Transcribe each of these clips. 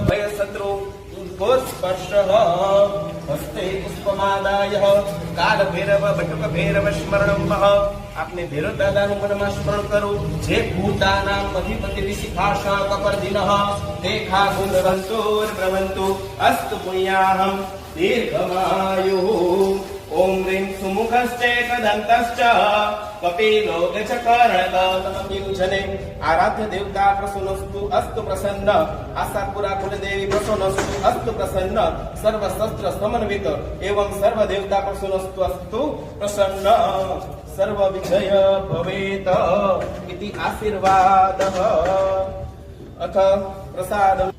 भयशत्रु स्पर्शः हस्ते पुष्पमादाय काल भैरव बटुक भैरव स्मरणं वह आपने भैरव दादाનું મનમાં સ્મરણ કરો જે ભૂતાનામ અધિપતિ ઋષિભાષા કપર્દિનઃ તે ખાગુંદવંતોર્બ્રવંતુ અસ્તુ પુણ્યાહમ દીર્ઘમાયુઃ ओम ह्रीं सुमुखश्चेकदन्तश्च कपिलो गजकर्णकतमयुजने आराध्य देवता प्रसन्नस्तु अस्तु प्रसन्न आशापुरा कुलदेवी प्रसन्नस्तु अस्तु प्रसन्न सर्वशस्त्र समन्वित एवं सर्व देवता प्रसन्नस्तु अस्तु प्रसन्न सर्व विजय भवेत इति आशीर्वादः अथ प्रसादम्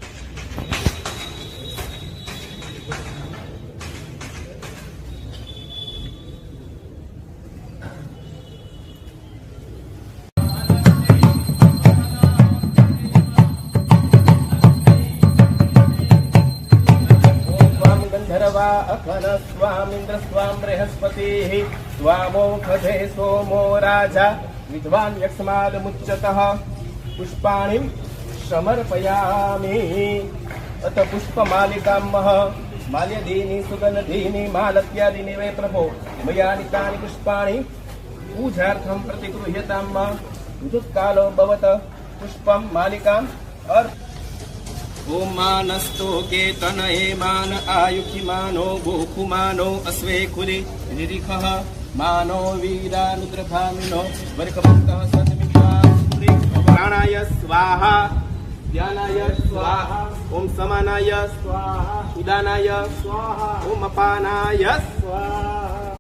अखन स्वामिन्द्र स्वां बृहस्पतिः स्वामोखधे सोमो राजा विद्वान् यक्ष्मादमुच्यतः पुष्पाणिं समर्पयामि अथ पुष्पमालिकां माल्यदीनि सुगन्धीनि मालत्यादीनि वै प्रभो मया नीतानि पुष्पाणि पूजार्थं प्रतिगृह्यताम् ऋतुकालो भवत पुष्पं मालिकाम् ओम मानस्तो केतन हेमान आयुखिमानो गोखुमानो अस्वे खुरे निरिखः मानो वीरानुद्रभामिनो वर्कमन्तः सतमिकास्त्रि प्राणाय स्वाहा ध्यानाय स्वाहा ओम समानाय स्वाहा उदानाय स्वाहा ओम अपानाय स्वाहा